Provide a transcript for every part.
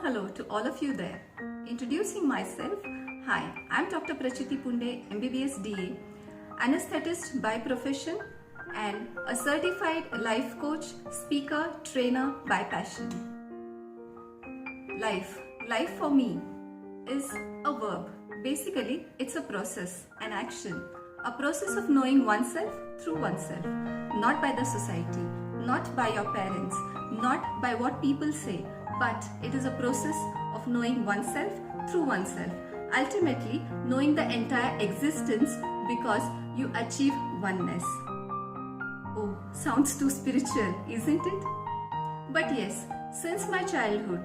hello to all of you there. Introducing myself, hi, I'm Dr. Prachiti Punde, MBBS DA, anesthetist by profession and a certified life coach, speaker, trainer by passion. Life for me is a verb. Basically, it's a process, an action, a process of knowing oneself through oneself, not by the society, not by your parents, not by what people say, but it is a process of knowing oneself through oneself. Ultimately, knowing the entire existence because you achieve oneness. Oh, sounds too spiritual, isn't it? But yes, since my childhood,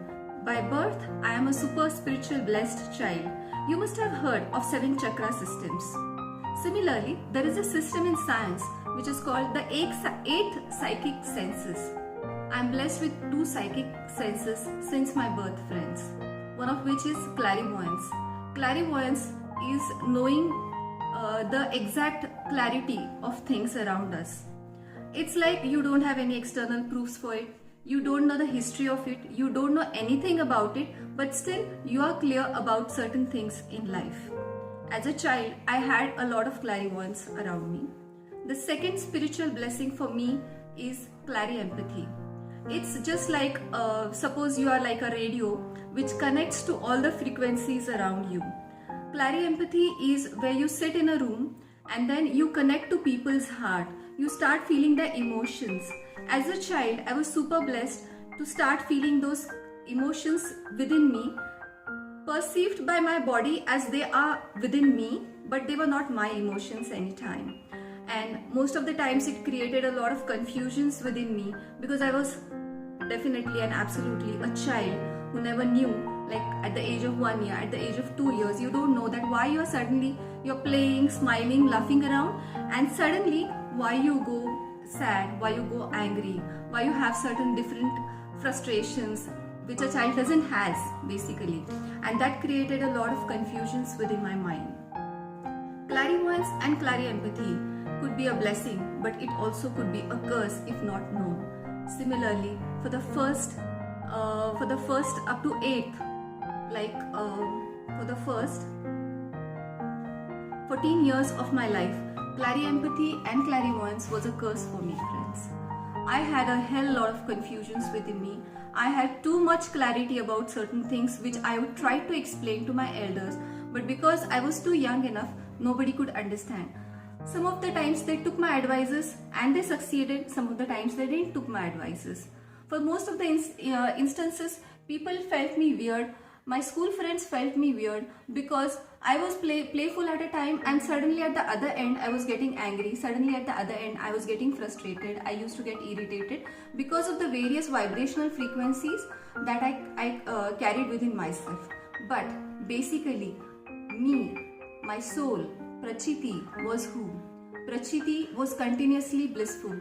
by birth, I am a super spiritual blessed child. You must have heard of 7 chakra systems. Similarly, there is a system in science which is called the 8 psychic senses. I am blessed with 2 psychic senses since my birth, friends. One of which is clairvoyance. Clairvoyance is knowing the exact clarity of things around us. It's like you don't have any external proofs for it. You don't know the history of it. You don't know anything about it, but still you are clear about certain things in life. As a child, I had a lot of clairvoyance around me. The second spiritual blessing for me is clairempathy. It's just like, suppose you are like a radio which connects to all the frequencies around you. Clairempathy is where you sit in a room and then you connect to people's heart. You start feeling the emotions. As a child, I was super blessed to start feeling those emotions within me, perceived by my body as they are within me, but they were not my emotions anytime. And most of the times it created a lot of confusions within me because I was definitely and absolutely a child who never knew, like at the age of 1 year, at the age of 2 years, you don't know that why you're playing, smiling, laughing around, and suddenly why you go sad, why you go angry, why you have certain different frustrations which a child doesn't has basically, and that created a lot of confusions within my mind. Clairvoyance and clairempathy could be a blessing, but it also could be a curse if not known. Similarly, for the first up to 8th, for the first 14 years of my life, clairempathy and clairvoyance was a curse for me, friends. I had a hell lot of confusions within me. I had too much clarity about certain things which I would try to explain to my elders, but because I was too young enough, nobody could understand. Some of the times they took my advices and they succeeded, some of the times they didn't took my advices. For most of the instances, people felt me weird. My school friends felt me weird because I was playful at a time, and suddenly at the other end I was getting angry. Suddenly at the other end I was getting frustrated. I used to get irritated because of the various vibrational frequencies that I carried within myself. But basically, me, my soul, Prachiti was who? Prachiti was continuously blissful.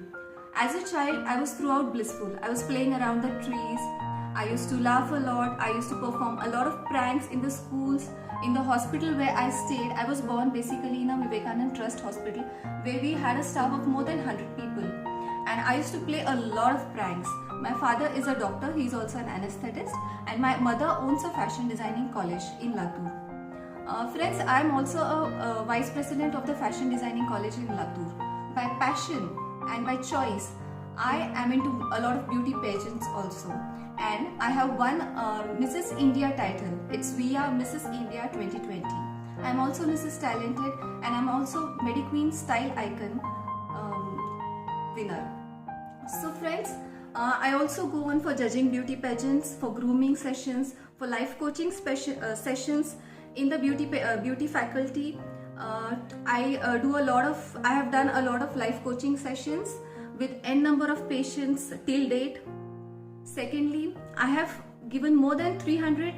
As a child, I was throughout blissful. I was playing around the trees. I used to laugh a lot. I used to perform a lot of pranks in the schools, in the hospital where I stayed. I was born basically in a Vivekanand Trust hospital where we had a staff of more than 100 people. And I used to play a lot of pranks. My father is a doctor. He is also an anesthetist. And my mother owns a fashion designing college in Latur. Friends, I am also a vice president of the fashion designing college in Latur. By passion and by choice, I am into a lot of beauty pageants also. And I have won Mrs. India title. It's via Mrs. India 2020. I am also Mrs. Talented, and I am also MediQueen Style Icon winner. So friends, I also go on for judging beauty pageants, for grooming sessions, for life coaching sessions in the beauty faculty. I have done a lot of life coaching sessions with n number of patients till date. Secondly, I have given more than 300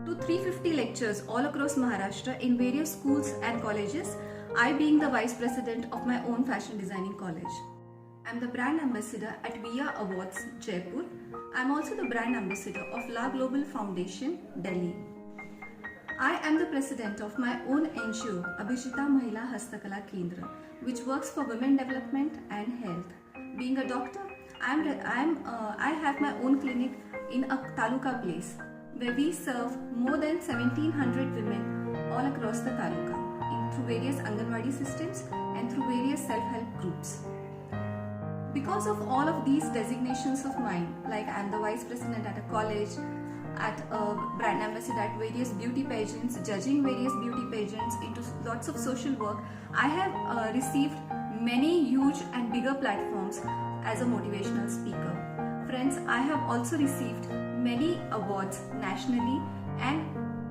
to 350 lectures all across Maharashtra in various schools and colleges, I being the vice president of my own fashion designing college. I am the brand ambassador at VIA Awards, Jaipur. I am also the brand ambassador of La Global Foundation, Delhi. I am the president of my own NGO, Abhijita Mahila Hastakala Kendra, which works for women development and health. Being a doctor, I have my own clinic in a taluka place where we serve more than 1700 women all across the taluka through various Anganwadi systems and through various self-help groups. Because of all of these designations of mine, like I'm the vice president at a college, at a brand ambassador at various beauty pageants, judging various beauty pageants, into lots of social work, I have received many huge and bigger platforms as a motivational speaker. Friends, I have also received many awards nationally and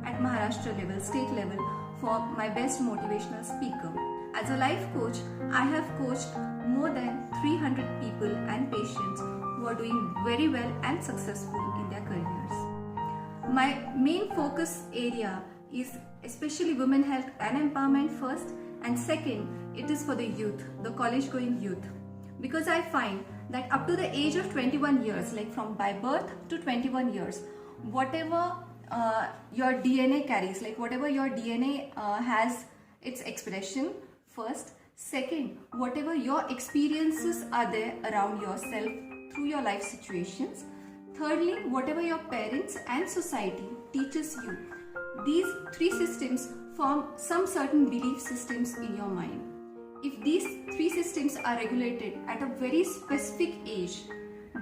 at Maharashtra level, state level, for my best motivational speaker. As a life coach, I have coached more than 300 people and patients who are doing very well and successful in their careers. My main focus area is especially women health and empowerment first, and second, it is for the youth, the college going youth. Because I find that up to the age of 21 years, like from by birth to 21 years, whatever your DNA carries, like whatever your DNA has its expression first, second, whatever your experiences are there around yourself through your life situations, thirdly, whatever your parents and society teaches you. These three systems form some certain belief systems in your mind. If these three systems are regulated at a very specific age,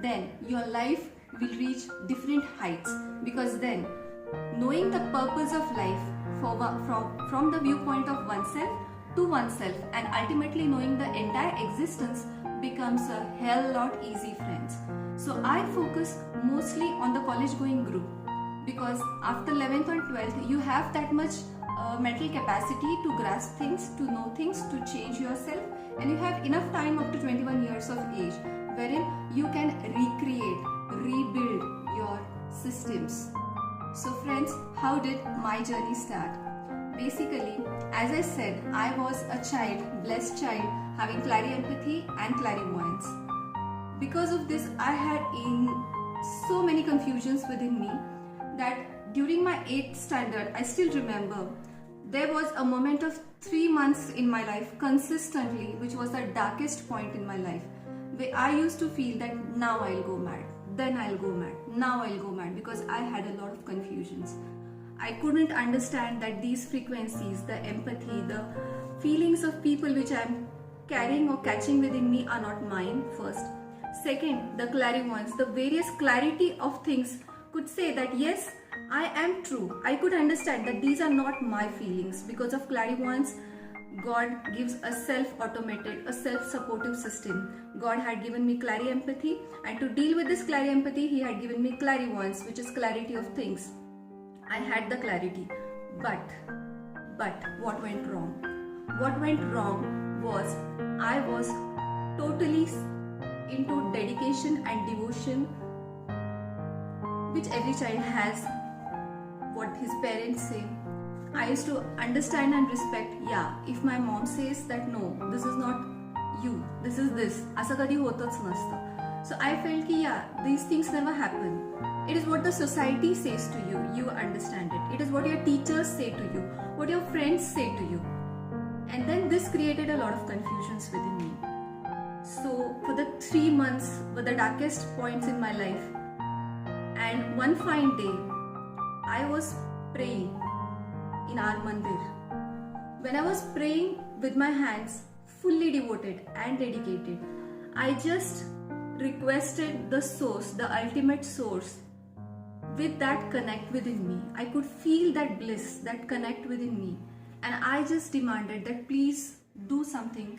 then your life will reach different heights, because then knowing the purpose of life from the viewpoint of oneself to oneself and ultimately knowing the entire existence becomes a hell lot easy, friends. So I focus mostly on the college going group, because after 11th and 12th you have that much mental capacity to grasp things, to know things, to change yourself, and you have enough time up to 21 years of age wherein you can recreate, rebuild your systems. So friends, how did my journey start? Basically, as I said, I was a child, blessed child, having clari-empathy and clairvoyance. Because of this, I had so many confusions within me that during my 8th standard, I still remember, there was a moment of 3 months in my life consistently, which was the darkest point in my life, where I used to feel that now I'll go mad, then I'll go mad, now I'll go mad, because I had a lot of confusions. I couldn't understand that these frequencies, the empathy, the feelings of people which I'm carrying or catching within me are not mine, first. Second, the clairvoyance, the various clarity of things could say that yes, I am true. I could understand that these are not my feelings. Because of clairvoyance, God gives a self-automated, a self-supportive system. God had given me clari-empathy, and to deal with this clari-empathy, He had given me clairvoyance, which is clarity of things. I had the clarity, but what went wrong? What went wrong was I was totally into dedication and devotion, which every child has, what his parents say. I used to understand and respect, yeah, if my mom says that no, this is not you, this is this, asa kadi hotach nasta. So I felt ki yeah, these things never happen. It is what the society says to you, you understand it. It is what your teachers say to you, what your friends say to you. And then this created a lot of confusions within me. So for the 3 months were the darkest points in my life. And one fine day, I was praying in our mandir. When I was praying with my hands fully devoted and dedicated, I just requested the source, the ultimate source, with that connect within me. I could feel that bliss, that connect within me. And I just demanded that please do something.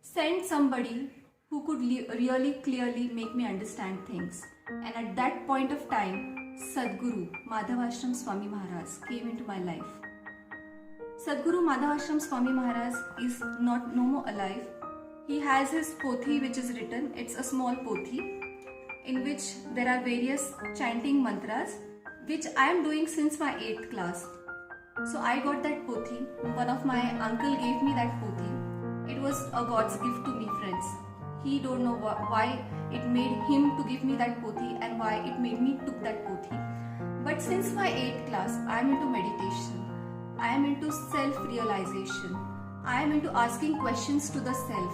Send somebody who could really clearly make me understand things. And at that point of time, Sadhguru Madhavashram Swami Maharaj came into my life. Sadhguru Madhavashram Swami Maharaj is no more alive. He has his pothi which is written. It's a small pothi in which there are various chanting mantras, which I am doing since my 8th class. So I got that pothi. One of my uncle gave me that pothi. It was a God's gift to me, friends. He don't know why it made him to give me that pothi and why it made me took that pothi. But since my 8th class, I am into meditation. I am into self-realization. I am into asking questions to the self.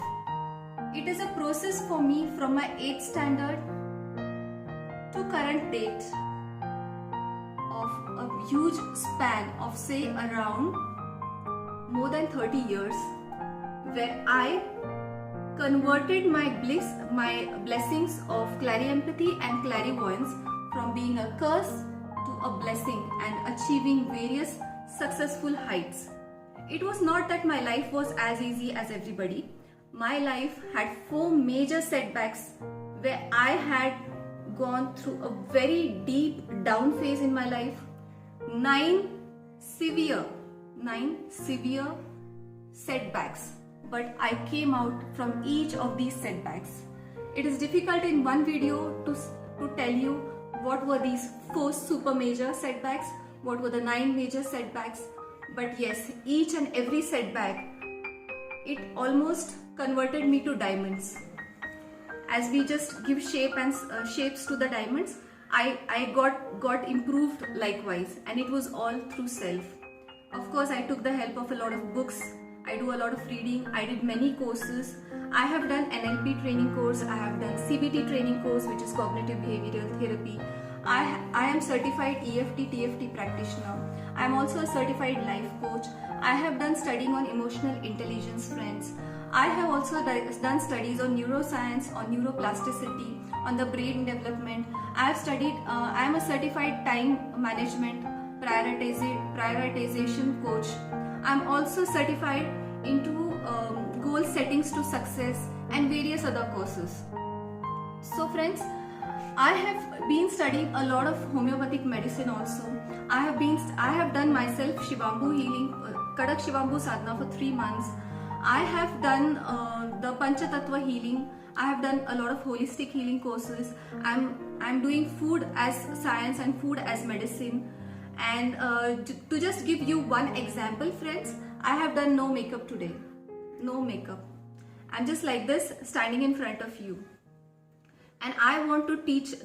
It is a process for me from my 8th standard to current date. of a huge span of say around more than 30 years, where I converted my blessings of clari-empathy and clairvoyance from being a curse to a blessing and achieving various successful heights. It was not that my life was as easy as everybody. My life had 4 major setbacks where I had gone through a very deep down phase in my life. 9 severe setbacks, but I came out from each of these setbacks. It is difficult in one video to tell you what were these 4 super major setbacks, what were the 9 major setbacks, but yes, each and every setback, it almost converted me to diamonds. As we just give shapes to the diamonds, I got improved likewise, and it was all through self. Of course, I took the help of a lot of books. I do a lot of reading. I did many courses. I have done NLP training course. I have done CBT training course, which is cognitive behavioral therapy. I am certified EFT TFT practitioner. I am also a certified life coach. I have done studying on emotional intelligence, friends. I have also done studies on neuroscience, on neuroplasticity, on the brain development. I am a certified time management prioritization coach. I am also certified into goal settings to success and various other courses. So friends, I have been studying a lot of homeopathic medicine also. I have done myself Shivambu healing, Kadak Shivambu sadhana for 3 months. I have done the Panchatattva healing. I have done a lot of holistic healing courses. I'm doing food as science and food as medicine. And to just give you one example, friends, I have done no makeup today. No makeup. I'm just like this, standing in front of you. And I want to teach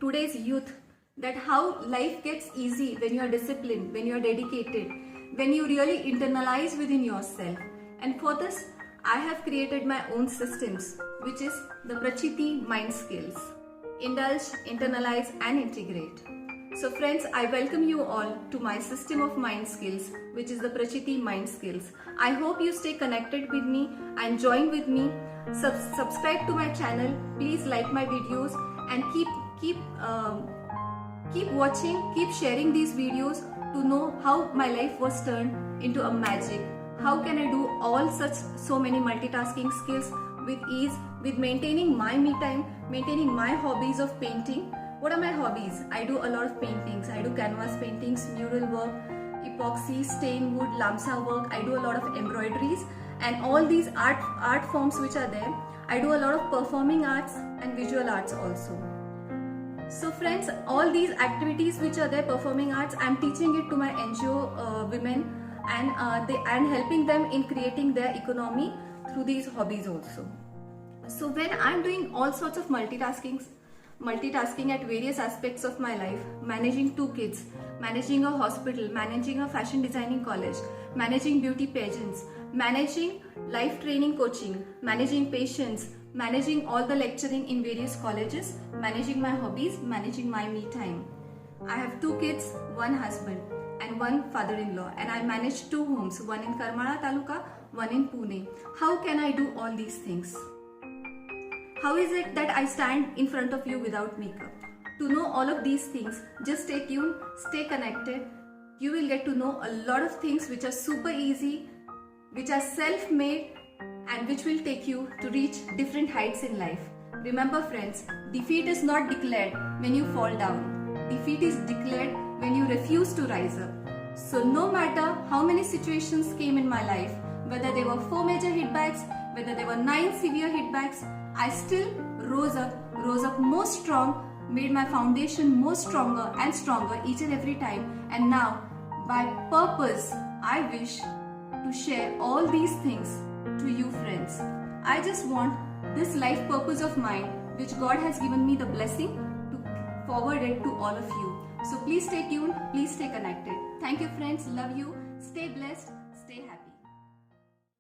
today's youth that how life gets easy when you are disciplined, when you are dedicated, when you really internalize within yourself. And for this, I have created my own systems, which is the Prachiti Mind Skills. Indulge, internalize and integrate. So friends, I welcome you all to my system of mind skills, which is the Prachiti Mind Skills. I hope you stay connected with me and join with me. Subscribe to my channel. Please like my videos and keep watching, keep sharing these videos to know how my life was turned into a magic. How can I do so many multitasking skills with ease, with maintaining my me time, maintaining my hobbies of painting. What are my hobbies? I do a lot of paintings. I do canvas paintings, mural work, epoxy, stain wood, lamsa work. I do a lot of embroideries and all these art forms which are there. I do a lot of performing arts and visual arts also. So friends, all these activities which are there, performing arts, I am teaching it to my NGO women and helping them in creating their economy through these hobbies also. So when I am doing all sorts of multitasking at various aspects of my life, managing 2 kids, managing a hospital, managing a fashion designing college, managing beauty pageants, managing life training coaching, managing patients, managing all the lecturing in various colleges, managing my hobbies, managing my me time. I have 2 kids, 1 husband and 1 father-in-law, and I manage 2 homes, one in Karmala Taluka, one in Pune. How can I do all these things? How is it that I stand in front of you without makeup? To know all of these things, just stay tuned, stay connected. You will get to know a lot of things which are super easy, which are self-made, and which will take you to reach different heights in life. Remember friends, defeat is not declared when you fall down. Defeat is declared when you refuse to rise up. So no matter how many situations came in my life, whether there were 4 major hitbacks, whether there were 9 severe hitbacks, I still rose up more strong, made my foundation more stronger and stronger each and every time. And now, by purpose, I wish to share all these things to you friends. I just want this life purpose of mine, which God has given me the blessing, to forward it to all of you. So please stay tuned, please stay connected. Thank you friends, love you, stay blessed.